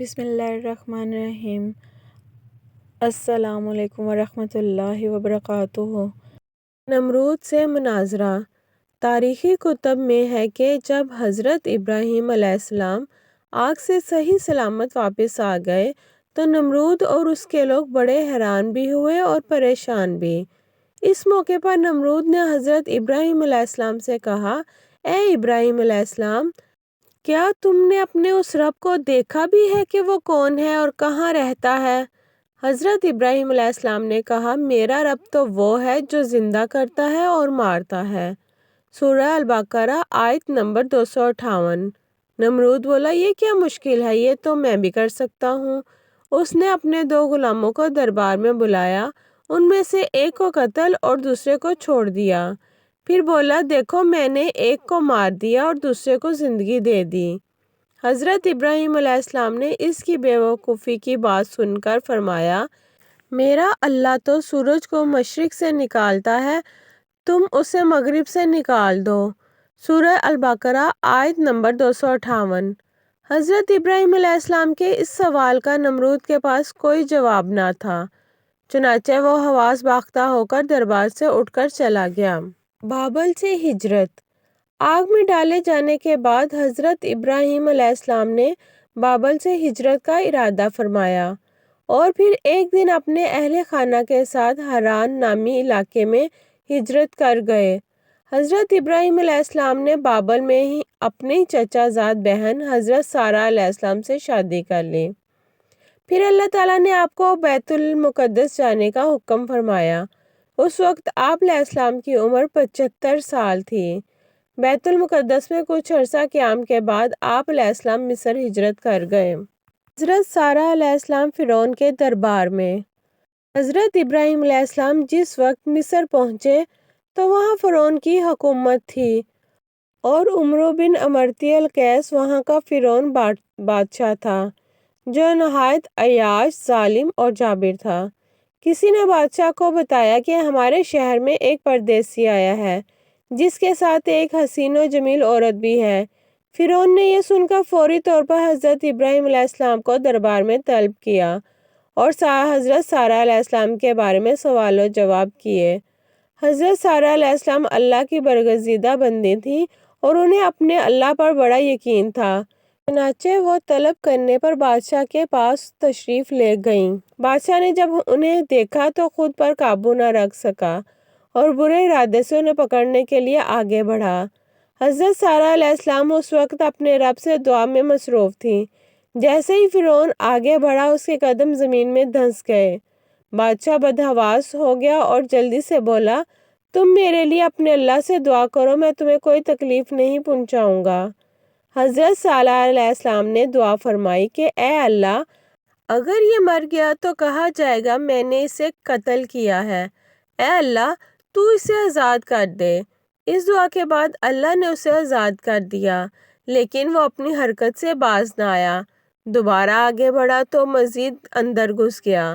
بسم اللہ الرحمن الرحیم۔ السلام علیکم ورحمۃ اللہ وبرکاتہ۔ نمرود سے مناظرہ۔ تاریخی کتب میں ہے کہ جب حضرت ابراہیم علیہ السلام آگ سے صحیح سلامت واپس آ گئے تو نمرود اور اس کے لوگ بڑے حیران بھی ہوئے اور پریشان بھی۔ اس موقع پر نمرود نے حضرت ابراہیم علیہ السلام سے کہا، اے ابراہیم علیہ السلام، کیا تم نے اپنے اس رب کو دیکھا بھی ہے کہ وہ کون ہے اور کہاں رہتا ہے؟ حضرت ابراہیم علیہ السلام نے کہا، میرا رب تو وہ ہے جو زندہ کرتا ہے اور مارتا ہے۔ سورہ البقرہ آیت نمبر 258۔ نمرود بولا، یہ کیا مشکل ہے، یہ تو میں بھی کر سکتا ہوں۔ اس نے اپنے 2 غلاموں کو دربار میں بلایا، ان میں سے ایک کو قتل اور دوسرے کو چھوڑ دیا۔ پھر بولا، دیکھو میں نے ایک کو مار دیا اور دوسرے کو زندگی دے دی۔ حضرت ابراہیم علیہ السلام نے اس کی بے وقوفی کی بات سن کر فرمایا، میرا اللہ تو سورج کو مشرق سے نکالتا ہے، تم اسے مغرب سے نکال دو۔ سورہ البقرہ آیت نمبر 258۔ حضرت ابراہیم علیہ السلام کے اس سوال کا نمرود کے پاس کوئی جواب نہ تھا، چنانچہ وہ حواس باختہ ہو کر دربار سے اٹھ کر چلا گیا۔ بابل سے ہجرت۔ آگ میں ڈالے جانے کے بعد حضرت ابراہیم علیہ السلام نے بابل سے ہجرت کا ارادہ فرمایا اور پھر ایک دن اپنے اہل خانہ کے ساتھ ہران نامی علاقے میں ہجرت کر گئے۔ حضرت ابراہیم علیہ السلام نے بابل میں ہی اپنی چچا زاد بہن حضرت سارہ علیہ السلام سے شادی کر لی۔ پھر اللہ تعالیٰ نے آپ کو بیت المقدس جانے کا حکم فرمایا۔ اس وقت آپ علیہ السلام کی عمر 75 سال تھی۔ بیت المقدس میں کچھ عرصہ قیام کے بعد آپ علیہ السلام مصر ہجرت کر گئے۔ حضرت سارہ علیہ السلام فرعون کے دربار میں۔ حضرت ابراہیم علیہ السلام جس وقت مصر پہنچے تو وہاں فرعون کی حکومت تھی اور عمرو بن امرتی القیس وہاں کا فرعون بادشاہ تھا، جو نہایت عیاش، ظالم اور جابر تھا۔ کسی نے بادشاہ کو بتایا کہ ہمارے شہر میں ایک پردیسی آیا ہے جس کے ساتھ ایک حسین و جمیل عورت بھی ہے۔ فرعون نے یہ سن کر فوری طور پر حضرت ابراہیم علیہ السلام کو دربار میں طلب کیا اور حضرت سارہ علیہ السلام کے بارے میں سوال و جواب کیے۔ حضرت سارہ علیہ السلام اللہ کی برگزیدہ بندی تھی اور انہیں اپنے اللہ پر بڑا یقین تھا، چنانچہ وہ طلب کرنے پر بادشاہ کے پاس تشریف لے گئیں۔ بادشاہ نے جب انہیں دیکھا تو خود پر قابو نہ رکھ سکا اور برے ارادے سے انہیں پکڑنے کے لیے آگے بڑھا۔ حضرت سارہ علیہ السلام اس وقت اپنے رب سے دعا میں مصروف تھیں۔ جیسے ہی فرعون آگے بڑھا اس کے قدم زمین میں دھنس گئے۔ بادشاہ بدحواس ہو گیا اور جلدی سے بولا، تم میرے لیے اپنے اللہ سے دعا کرو، میں تمہیں کوئی تکلیف نہیں پہنچاؤں گا۔ حضرت سارہ علیہ السلام نے دعا فرمائی کہ اے اللہ، اگر یہ مر گیا تو کہا جائے گا میں نے اسے قتل کیا ہے، اے اللہ تو اسے آزاد کر دے۔ اس دعا کے بعد اللہ نے اسے آزاد کر دیا، لیکن وہ اپنی حرکت سے باز نہ آیا۔ دوبارہ آگے بڑھا تو مزید اندر گھس گیا۔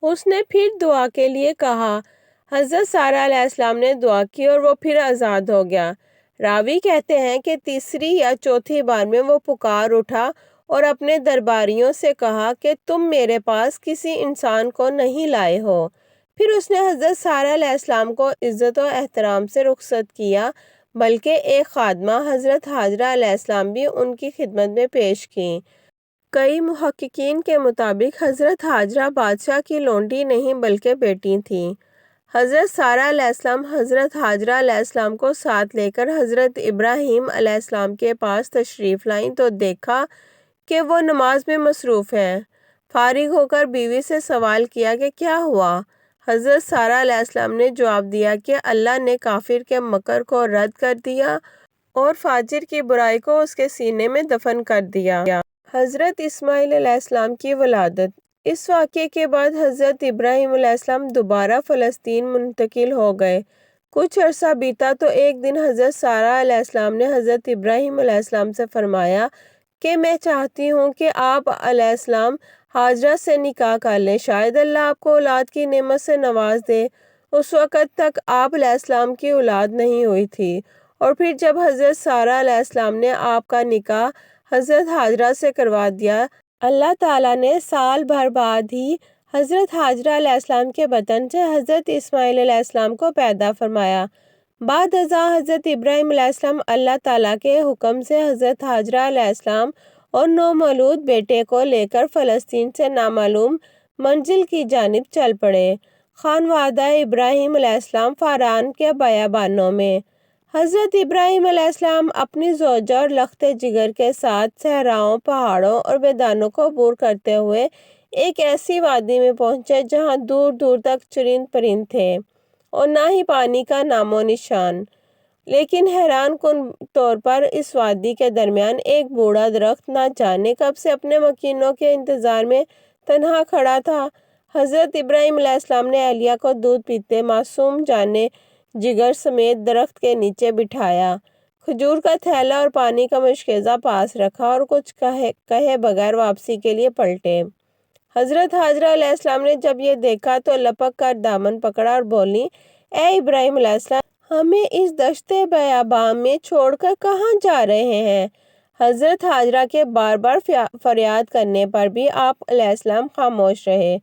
اس نے پھر دعا کے لیے کہا۔ حضرت سارہ علیہ السلام نے دعا کی اور وہ پھر آزاد ہو گیا۔ راوی کہتے ہیں کہ تیسری یا چوتھی بار میں وہ پکار اٹھا اور اپنے درباریوں سے کہا کہ تم میرے پاس کسی انسان کو نہیں لائے ہو۔ پھر اس نے حضرت سارہ علیہ السلام کو عزت و احترام سے رخصت کیا، بلکہ ایک خادمہ حضرت ہاجرہ علیہ السلام بھی ان کی خدمت میں پیش کی۔ کئی محققین کے مطابق حضرت ہاجرہ بادشاہ کی لونڈی نہیں بلکہ بیٹی تھیں۔ حضرت سارہ علیہ السلام حضرت ہاجرہ علیہ السلام کو ساتھ لے کر حضرت ابراہیم علیہ السلام کے پاس تشریف لائیں تو دیکھا کہ وہ نماز میں مصروف ہیں۔ فارغ ہو کر بیوی سے سوال کیا کہ کیا ہوا؟ حضرت سارہ علیہ السلام نے جواب دیا کہ اللہ نے کافر کے مکر کو رد کر دیا اور فاجر کی برائی کو اس کے سینے میں دفن کر دیا۔ حضرت اسماعیل علیہ السلام کی ولادت۔ اس واقعے کے بعد حضرت ابراہیم علیہ السلام دوبارہ فلسطین منتقل ہو گئے۔ کچھ عرصہ بیتا تو ایک دن حضرت سارہ علیہ السلام نے حضرت ابراہیم علیہ السلام سے فرمایا کہ میں چاہتی ہوں کہ آپ علیہ السلام ہاجرہ سے نکاح کر لیں، شاید اللہ آپ کو اولاد کی نعمت سے نواز دے۔ اس وقت تک آپ علیہ السلام کی اولاد نہیں ہوئی تھی اور پھر جب حضرت سارہ علیہ السلام نے آپ کا نکاح حضرت ہاجرہ سے کروا دیا، اللہ تعالیٰ نے سال بھر بعد ہی حضرت حاجرہ علیہ السلام کے بطن سے حضرت اسماعیل علیہ السلام کو پیدا فرمایا۔ بعد ازاں حضرت ابراہیم علیہ السلام اللہ تعالیٰ کے حکم سے حضرت حاجرہ علیہ السلام اور نومولود بیٹے کو لے کر فلسطین سے نامعلوم منزل کی جانب چل پڑے۔ خانوادہ ابراہیم علیہ السلام فاران کے بیابانوں میں۔ حضرت ابراہیم علیہ السلام اپنی زوجہ اور لخت جگر کے ساتھ صحراؤں، پہاڑوں اور میدانوں کو عبور کرتے ہوئے ایک ایسی وادی میں پہنچے جہاں دور دور تک چرند پرند تھے اور نہ ہی پانی کا نام و نشان۔ لیکن حیران کن طور پر اس وادی کے درمیان ایک بوڑھا درخت نہ جانے کب سے اپنے مکینوں کے انتظار میں تنہا کھڑا تھا۔ حضرت ابراہیم علیہ السلام نے اہلیہ کو دودھ پیتے معصوم جانے جگر سمیت درخت کے نیچے بٹھایا، کھجور کا تھیلا اور پانی کا مشکیزہ پاس رکھا اور کچھ کہے بغیر واپسی کے لیے پلٹے۔ حضرت حاجرہ علیہ السلام نے جب یہ دیکھا تو لپک کر دامن پکڑا اور بولی، اے ابراہیم علیہ السلام، ہمیں اس دشت بیاباں میں چھوڑ کر کہاں جا رہے ہیں؟ حضرت حاجرہ کے بار بار فریاد کرنے پر بھی آپ علیہ السلام خاموش رہے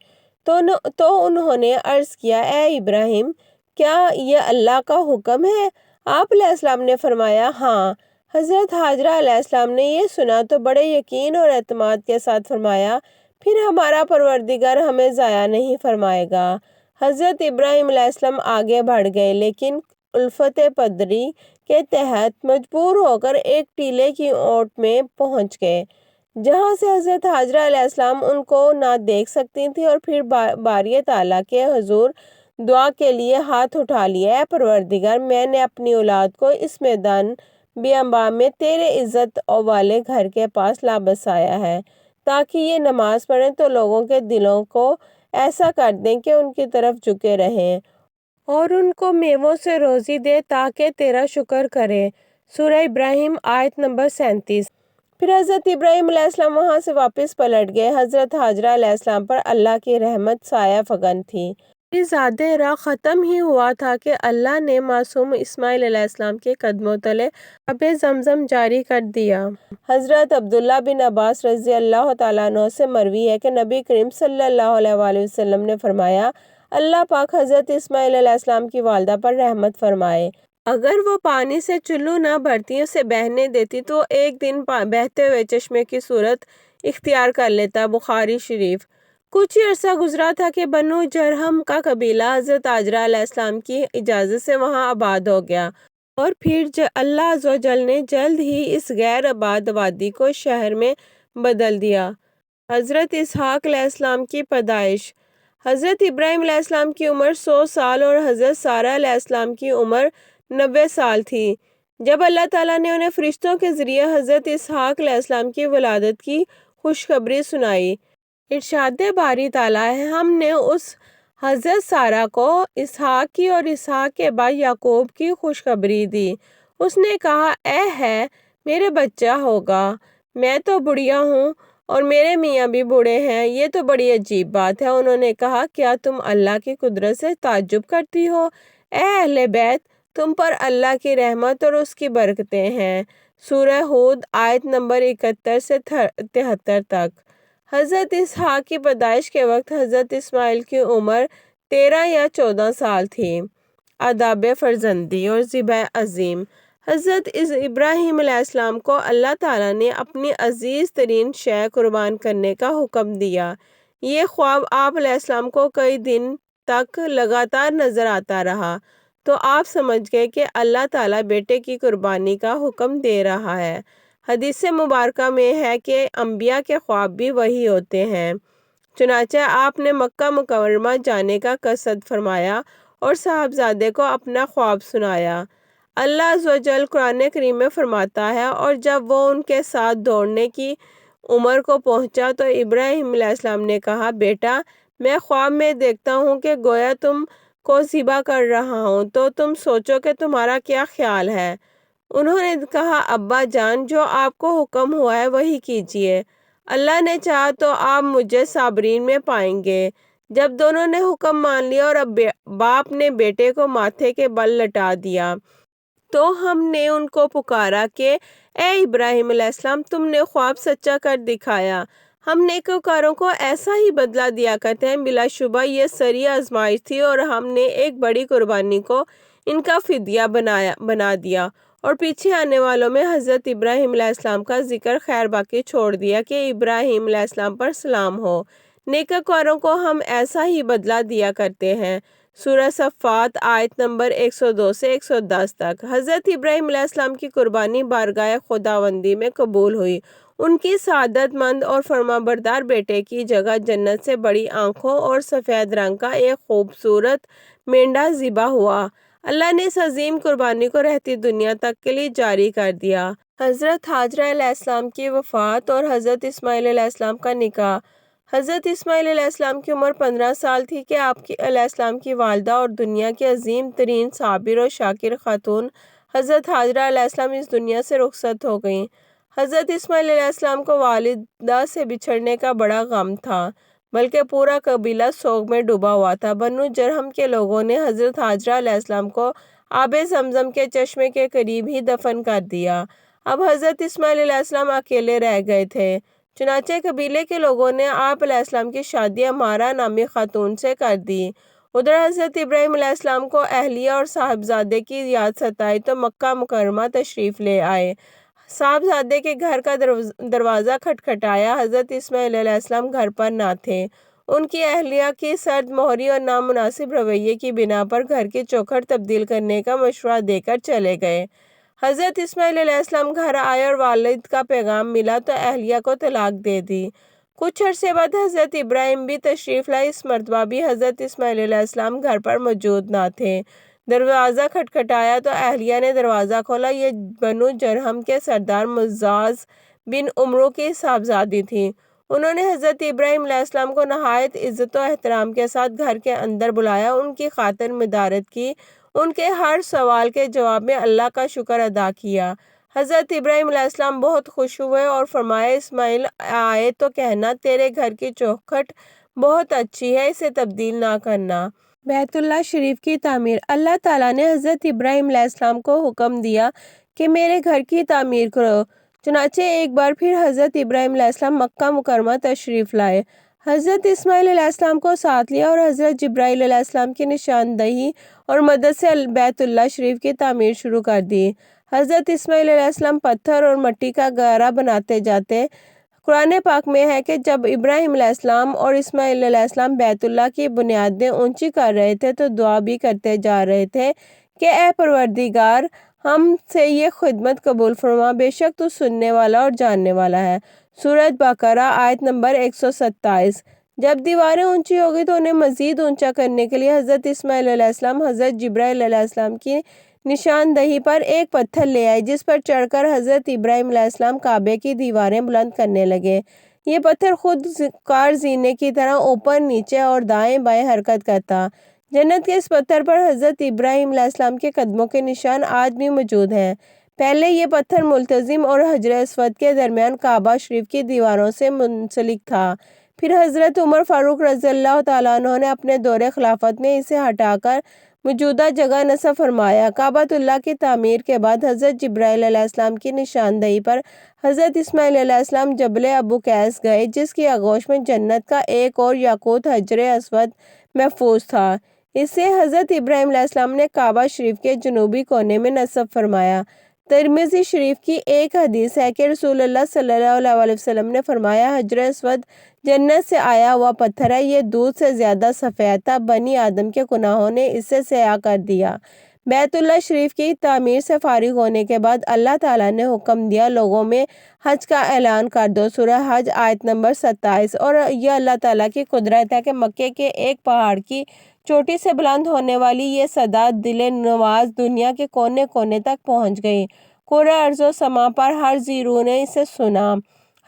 تو انہوں نے عرض کیا، اے ابراہیم، کیا یہ اللہ کا حکم ہے؟ آپ علیہ السلام نے فرمایا، ہاں۔ حضرت حاجرہ علیہ السلام نے یہ سنا تو بڑے یقین اور اعتماد کے ساتھ فرمایا، پھر ہمارا پروردگار ہمیں ضائع نہیں فرمائے گا۔ حضرت ابراہیم علیہ السلام آگے بڑھ گئے لیکن الفت پدری کے تحت مجبور ہو کر ایک ٹیلے کی اوٹ میں پہنچ گئے جہاں سے حضرت حاجرہ علیہ السلام ان کو نہ دیکھ سکتی تھی، اور پھر باری تعالیٰ کے حضور دعا کے لیے ہاتھ اٹھا لیا، اے پروردگار، میں نے اپنی اولاد کو اس میدان بیاباں میں تیرے عزت والے گھر کے پاس لا بسایا ہے تاکہ یہ نماز پڑھیں تو لوگوں کے دلوں کو ایسا کر دیں کہ ان کی طرف جھکے رہیں اور ان کو میووں سے روزی دے تاکہ تیرا شکر کریں۔ سورہ ابراہیم آیت نمبر 37۔ پھر حضرت ابراہیم علیہ السلام وہاں سے واپس پلٹ گئے۔ حضرت حاجرہ علیہ السلام پر اللہ کی رحمت سایہ فگن تھی۔ زیادہ راہ ختم ہی ہوا تھا کہ اللہ نے معصوم اسماعیل علیہ السلام کے قدموں تلے آب زمزم جاری کر دیا۔ حضرت عبداللہ بن عباس رضی اللہ تعالیٰ عنہ سے مروی ہے کہ نبی کریم صلی اللہ علیہ وآلہ وسلم نے فرمایا، اللہ پاک حضرت اسماعیل علیہ السلام کی والدہ پر رحمت فرمائے، اگر وہ پانی سے چلو نہ بھرتی، اسے بہنے دیتی تو وہ ایک دن بہتے ہوئے چشمے کی صورت اختیار کر لیتا۔ بخاری شریف۔ کچھ ہی عرصہ گزرا تھا کہ بنو جرہم کا قبیلہ حضرت حاجرہ علیہ السلام کی اجازت سے وہاں آباد ہو گیا، اور پھر اللہ عز و جل نے جلد ہی اس غیر آباد وادی کو شہر میں بدل دیا۔ حضرت اسحاق علیہ السلام کی پیدائش۔ حضرت ابراہیم علیہ السلام کی عمر 100 سال اور حضرت سارہ علیہ السلام کی عمر 90 سال تھی جب اللہ تعالیٰ نے انہیں فرشتوں کے ذریعے حضرت اسحاق علیہ السلام کی ولادت کی خوشخبری سنائی۔ ارشاد باری تعالیٰ ہے، ہم نے اس حضرت سارہ کو اسحاق کی اور اسحاق کے بعد یعقوب کی خوشخبری دی۔ اس نے کہا، اے ہے میرے بچہ ہوگا، میں تو بڑھیا ہوں اور میرے میاں بھی بوڑھے ہیں، یہ تو بڑی عجیب بات ہے۔ انہوں نے کہا، کیا تم اللہ کی قدرت سے تعجب کرتی ہو؟ اے اہل بیت، تم پر اللہ کی رحمت اور اس کی برکتیں ہیں۔ سورہ ہود آیت نمبر 71 سے 73 تک۔ حضرت اسحاق کی پیدائش کے وقت حضرت اسماعیل کی عمر 13 یا 14 سال تھی۔ آداب فرزندی اور ذبح عظیم۔ حضرت ابراہیم علیہ السلام کو اللہ تعالیٰ نے اپنی عزیز ترین شے قربان کرنے کا حکم دیا۔ یہ خواب آپ علیہ السلام کو کئی دن تک لگاتار نظر آتا رہا تو آپ سمجھ گئے کہ اللہ تعالیٰ بیٹے کی قربانی کا حکم دے رہا ہے۔ حدیث مبارکہ میں ہے کہ انبیاء کے خواب بھی وہی ہوتے ہیں۔ چنانچہ آپ نے مکہ مکرمہ جانے کا قصد فرمایا اور صاحبزادے کو اپنا خواب سنایا۔ اللہ عز و جل قرآن کریم میں فرماتا ہے، اور جب وہ ان کے ساتھ دوڑنے کی عمر کو پہنچا تو ابراہیم علیہ السلام نے کہا، بیٹا، میں خواب میں دیکھتا ہوں کہ گویا تم کو ذبح کر رہا ہوں، تو تم سوچو کہ تمہارا کیا خیال ہے؟ انہوں نے کہا، ابا جان، جو آپ کو حکم ہوا ہے وہی کیجیے، اللہ نے چاہا تو آپ مجھے صابرین میں پائیں گے۔ جب دونوں نے حکم مان لیا اور باپ نے بیٹے کو ماتھے کے بل لٹا دیا تو ہم نے ان کو پکارا کہ اے ابراہیم علیہ السلام، تم نے خواب سچا کر دکھایا، ہم نیکوکاروں کو ایسا ہی بدلہ دیا کرتے ہیں۔ بلا شبہ یہ سری آزمائش تھی اور ہم نے ایک بڑی قربانی کو ان کا فدیہ بنا دیا اور پیچھے آنے والوں میں حضرت ابراہیم علیہ السلام کا ذکر خیر باقی چھوڑ دیا کہ ابراہیم علیہ السلام پر سلام ہو۔ نیکوکاروں کو ہم ایسا ہی بدلہ دیا کرتے ہیں۔ سورہ صفات آیت نمبر 102 سے 110 تک۔ حضرت ابراہیم علیہ السلام کی قربانی بارگاہ خداوندی میں قبول ہوئی۔ ان کی سعادت مند اور فرمانبردار بیٹے کی جگہ جنت سے بڑی آنکھوں اور سفید رنگ کا ایک خوبصورت مینڈا ذبح ہوا۔ اللہ نے اس عظیم قربانی کو رہتی دنیا تک کے لیے جاری کر دیا۔ حضرت ہاجرہ علیہ السلام کی وفات اور حضرت اسماعیل علیہ السلام کا نکاح۔ حضرت اسماعیل علیہ السلام کی عمر 15 سال تھی کہ آپ علیہ السلام کی والدہ اور دنیا کی عظیم ترین صابر و شاکر خاتون حضرت ہاجرہ علیہ السلام اس دنیا سے رخصت ہو گئیں۔ حضرت اسماعیل علیہ السلام کو والدہ سے بچھڑنے کا بڑا غم تھا، بلکہ پورا قبیلہ سوگ میں ڈوبا ہوا تھا۔ بنو جرہم کے لوگوں نے حضرت ہاجرہ علیہ السلام کو آب زمزم کے چشمے کے قریب ہی دفن کر دیا۔ اب حضرت اسماعیل علیہ السلام اکیلے رہ گئے تھے، چنانچہ قبیلے کے لوگوں نے آپ علیہ السلام کی شادی امارہ نامی خاتون سے کر دی۔ ادھر حضرت ابراہیم علیہ السلام کو اہلیہ اور صاحبزادے کی یاد ستائی تو مکہ مکرمہ تشریف لے آئے۔ صاحبزادے کے گھر کا دروازہ کھٹکھٹایا۔ حضرت اسماعیل علیہ السلام گھر پر نہ تھے۔ ان کی اہلیہ کی سرد مہری اور نامناسب رویے کی بنا پر گھر کی چوکھٹ تبدیل کرنے کا مشورہ دے کر چلے گئے۔ حضرت اسماعیل علیہ السلام گھر آئے اور والد کا پیغام ملا تو اہلیہ کو طلاق دے دی۔ کچھ عرصے بعد حضرت ابراہیم بھی تشریف لائے۔ اس مرتبہ بھی حضرت اسماعیل علیہ السلام گھر پر موجود نہ تھے۔ دروازہ کھٹکھٹایا تو اہلیہ نے دروازہ کھولا۔ یہ بنو جرہم کے سردار مزاز بن عمرو کی صاحبزادی تھی۔ انہوں نے حضرت ابراہیم علیہ السلام کو نہایت عزت و احترام کے ساتھ گھر کے اندر بلایا، ان کی خاطر مدارت کی، ان کے ہر سوال کے جواب میں اللہ کا شکر ادا کیا۔ حضرت ابراہیم علیہ السلام بہت خوش ہوئے اور فرمایا، اسماعیل آئے تو کہنا تیرے گھر کی چوکھٹ بہت اچھی ہے، اسے تبدیل نہ کرنا۔ بیت اللہ شریف کی تعمیر۔ اللہ تعالیٰ نے حضرت ابراہیم علیہ السلام کو حکم دیا کہ میرے گھر کی تعمیر کرو۔ چنانچہ ایک بار پھر حضرت ابراہیم علیہ السلام مکہ مکرمہ تشریف لائے۔ حضرت اسماعیل علیہ السلام کو ساتھ لیا اور حضرت جبرائیل علیہ السلام کی نشاندہی اور مدد سے بیت اللہ شریف کی تعمیر شروع کر دی۔ حضرت اسماعیل علیہ السلام پتھر اور مٹی کا گارا بناتے جاتے۔ قرآن پاک میں ہے کہ جب ابراہیم علیہ السلام اور اسماعیل علیہ السلام بیت اللہ کی بنیادیں اونچی کر رہے تھے تو دعا بھی کرتے جا رہے تھے کہ اے پروردگار، ہم سے یہ خدمت قبول فرما، بے شک تو سننے والا اور جاننے والا ہے۔ سورۃ بقرہ آیت نمبر 127۔ جب دیواریں اونچی ہو گئی تو انہیں مزید اونچا کرنے کے لیے حضرت اسماعیل علیہ السلام حضرت جبرائیل علیہ السلام کی نشاندہی پر ایک پتھر لے آئے، جس پر چڑھ کر حضرت ابراہیم علیہ السلام کعبے کی دیواریں بلند کرنے لگے۔ یہ پتھر خود کار زینے کی طرح اوپر نیچے اور دائیں بائیں حرکت کرتا۔ جنت کے اس پتھر پر حضرت ابراہیم علیہ السلام کے قدموں کے نشان آج بھی موجود ہیں۔ پہلے یہ پتھر ملتزم اور حجر اسود کے درمیان کعبہ شریف کی دیواروں سے منسلک تھا۔ پھر حضرت عمر فاروق رضی اللہ تعالیٰ عنہ نے اپنے دور خلافت میں اسے ہٹا کر موجودہ جگہ نصب فرمایا۔ کعبۃ اللہ کی تعمیر کے بعد حضرت جبرائیل علیہ السلام کی نشاندہی پر حضرت اسماعیل علیہ السلام جبل ابو قیس گئے، جس کی آغوش میں جنت کا ایک اور یاقوت حجر اسود محفوظ تھا۔ اسے حضرت ابراہیم علیہ السلام نے کعبہ شریف کے جنوبی کونے میں نصب فرمایا۔ ترمذی شریف کی ایک حدیث ہے کہ رسول اللہ صلی اللہ علیہ وسلم نے فرمایا، حجر اسود جنت سے آیا ہوا پتھر ہے، یہ دودھ سے زیادہ سفید تھا، بنی آدم کے گناہوں نے اسے سیاہ کر دیا۔ بیت اللہ شریف کی تعمیر سے فارغ ہونے کے بعد اللہ تعالیٰ نے حکم دیا، لوگوں میں حج کا اعلان کر دو۔ سورہ حج آیت نمبر 27۔ اور یہ اللہ تعالیٰ کی قدرت ہے کہ مکے کے ایک پہاڑ کی چوٹی سے بلند ہونے والی یہ صدا دل نواز دنیا کے کونے کونے تک پہنچ گئی۔ کرۂ ارض و سما پر ہر ذی روح نے اسے سنا۔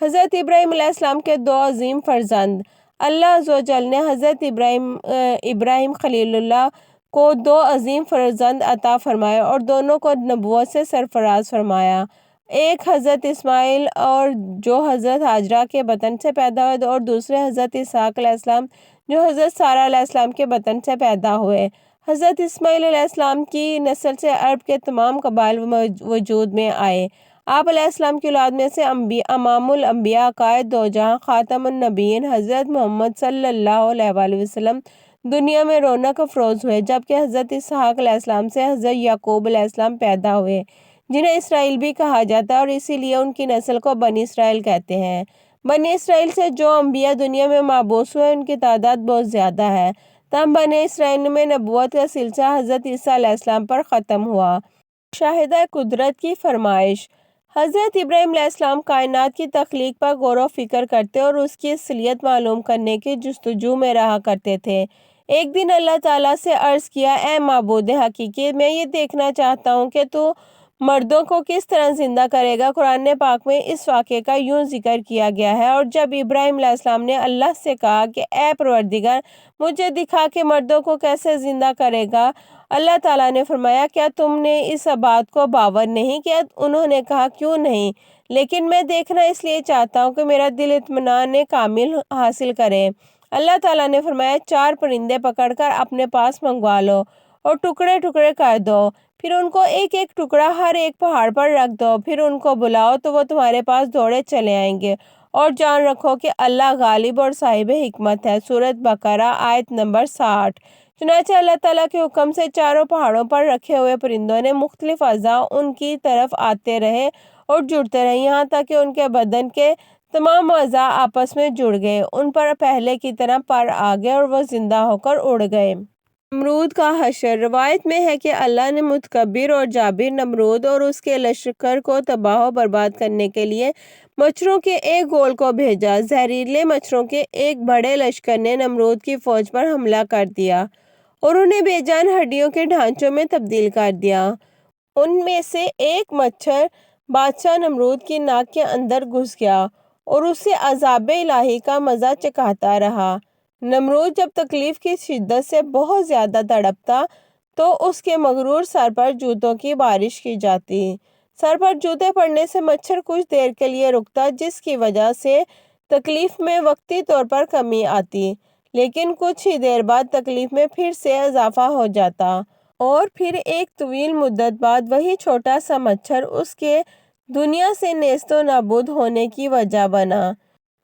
حضرت ابراہیم علیہ السلام کے دو عظیم فرزند۔ اللہ عز و جل نے حضرت ابراہیم خلیل اللہ کو دو عظیم فرزند عطا فرمائے اور دونوں کو نبوت سے سرفراز فرمایا۔ ایک حضرت اسماعیل اور جو حضرت ہاجرہ کے بطن سے پیدا ہوئے اور دوسرے حضرت اسحاق علیہ السلام جو حضرت سارہ علیہ السلام کے بطن سے پیدا ہوئے۔ حضرت اسماعیل علیہ السلام کی نسل سے عرب کے تمام قبائل وجود میں آئے۔ آپ علیہ السلام کی اولاد میں سے امام الانبیاء، قائد دو جہاں، خاتم النبیین حضرت محمد صلی اللہ علیہ وآلہ وسلم دنیا میں رونق افروز ہوئے، جبکہ حضرت اسحاق علیہ السلام سے حضرت یعقوب علیہ السلام پیدا ہوئے، جنہیں اسرائیل بھی کہا جاتا ہے، اور اسی لیے ان کی نسل کو بنی اسرائیل کہتے ہیں۔ بنی اسرائیل سے جو انبیاء دنیا میں مبعوث ہوئے ان کی تعداد بہت زیادہ ہے، تاہم بنی اسرائیل میں نبوت کا سلسلہ حضرت عیسیٰ علیہ السلام پر ختم ہوا۔ مشاہدہ قدرت کی فرمائش۔ حضرت ابراہیم علیہ السلام کائنات کی تخلیق پر غور و فکر کرتے اور اس کی اصلیت معلوم کرنے کی جستجو میں رہا کرتے تھے۔ ایک دن اللہ تعالیٰ سے عرض کیا، اے معبود حقیقی، میں یہ دیکھنا چاہتا ہوں کہ تو مردوں کو کس طرح زندہ کرے گا۔ قرآن پاک میں اس واقعے کا یوں ذکر کیا گیا ہے، اور جب ابراہیم علیہ السلام نے اللہ سے کہا کہ اے پروردگار، مجھے دکھا کہ مردوں کو کیسے زندہ کرے گا، اللہ تعالیٰ نے فرمایا، کیا تم نے اس بات کو باور نہیں کیا؟ انہوں نے کہا، کیوں نہیں، لیکن میں دیکھنا اس لیے چاہتا ہوں کہ میرا دل اطمینان کامل حاصل کرے۔ اللہ تعالیٰ نے فرمایا، 4 پرندے پکڑ کر اپنے پاس منگوا لو اور ٹکڑے ٹکڑے کر دو، پھر ان کو ایک ایک ٹکڑا ہر ایک پہاڑ پر رکھ دو، پھر ان کو بلاؤ تو وہ تمہارے پاس دوڑے چلے آئیں گے، اور جان رکھو کہ اللہ غالب اور صاحب حکمت ہے۔ سورۃ بقرہ آیت نمبر 60۔ چنانچہ اللہ تعالیٰ کے حکم سے چاروں پہاڑوں پر رکھے ہوئے پرندوں نے مختلف اعضاء ان کی طرف آتے رہے اور جڑتے رہے، یہاں تک کہ ان کے بدن کے تمام اعضاء آپس میں جڑ گئے، ان پر پہلے کی طرح پر آ گئے اور وہ زندہ ہو کر اڑ گئے۔ نمرود کا حشر۔ روایت میں ہے کہ اللہ نے متکبر اور جابر نمرود اور اس کے لشکر کو تباہ و برباد کرنے کے لیے مچھروں کے ایک گول کو بھیجا۔ زہریلے مچھروں کے ایک بڑے لشکر نے نمرود کی فوج پر حملہ کر دیا اور انہیں بے جان ہڈیوں کے ڈھانچوں میں تبدیل کر دیا۔ ان میں سے ایک مچھر بادشاہ نمرود کی ناک کے اندر گھس گیا اور اسے عذاب الہی کا مزہ چکھاتا رہا۔ نمرود جب تکلیف کی شدت سے بہت زیادہ تڑپتا تو اس کے مغرور سر پر جوتوں کی بارش کی جاتی۔ سر پر جوتے پڑنے سے مچھر کچھ دیر کے لیے رکتا، جس کی وجہ سے تکلیف میں وقتی طور پر کمی آتی، لیکن کچھ ہی دیر بعد تکلیف میں پھر سے اضافہ ہو جاتا، اور پھر ایک طویل مدت بعد وہی چھوٹا سا مچھر اس کے دنیا سے نیست و نابود ہونے کی وجہ بنا۔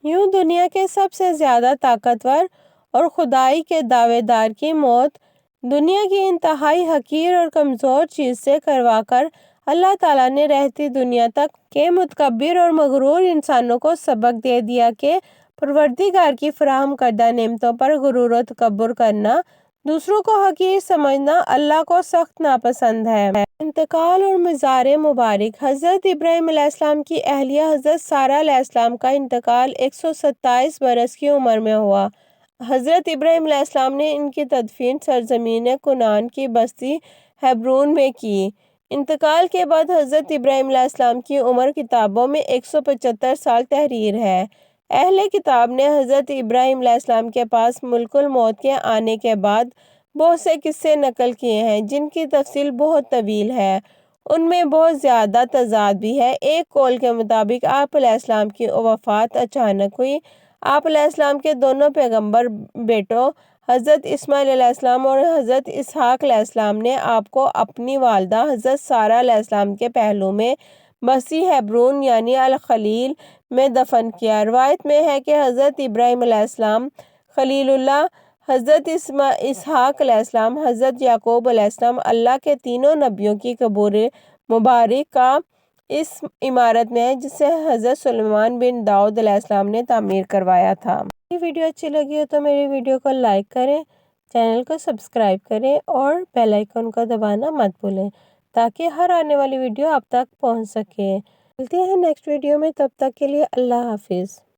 یوں دنیا کے سب سے زیادہ طاقتور اور خدائی کے دعوے دار کی موت دنیا کی انتہائی حقیر اور کمزور چیز سے کروا کر اللہ تعالیٰ نے رہتی دنیا تک کے متکبر اور مغرور انسانوں کو سبق دے دیا کہ پروردگار کی فراہم کردہ نعمتوں پر غرور و تکبر کرنا، دوسروں کو حقیر سمجھنا اللہ کو سخت ناپسند ہے۔ انتقال اور مزار مبارک۔ حضرت ابراہیم علیہ السلام کی اہلیہ حضرت سارہ علیہ السلام کا انتقال 127 برس کی عمر میں ہوا۔ حضرت ابراہیم علیہ السلام نے ان کی تدفین سرزمین کنعان کی بستی ہیبرون میں کی۔ انتقال کے بعد حضرت ابراہیم علیہ السلام کی عمر کتابوں میں 175 سال تحریر ہے۔ اہل کتاب نے حضرت ابراہیم علیہ السلام کے پاس ملک الموت کے آنے کے بعد بہت سے قصے نقل کیے ہیں، جن کی تفصیل بہت طویل ہے، ان میں بہت زیادہ تضاد بھی ہے۔ ایک قول کے مطابق آپ علیہ السلام کی وفات اچانک ہوئی۔ آپ علیہ السلام کے دونوں پیغمبر بیٹوں حضرت اسماعیل علیہ السلام اور حضرت اسحاق علیہ السلام نے آپ کو اپنی والدہ حضرت سارہ علیہ السلام کے پہلو میں بستی ہیبرون یعنی الخلیل میں دفن کیا۔ روایت میں ہے کہ حضرت ابراہیم علیہ السلام خلیل اللہ، حضرت اسحاق علیہ السلام، حضرت یعقوب علیہ السلام اللہ کے تینوں نبیوں کی قبور مبارک کا اس عمارت میں ہے، جسے حضرت سلیمان بن داؤد علیہ السلام نے تعمیر کروایا تھا۔ میری ویڈیو اچھی لگی ہو تو میری ویڈیو کو لائک کریں، چینل کو سبسکرائب کریں اور بیل آئیکن کو دبانا مت بھولیں تاکہ ہر آنے والی ویڈیو آپ تک پہنچ سکے۔ ملتے ہیں نیکسٹ ویڈیو میں، تب تک کے لیے اللہ حافظ۔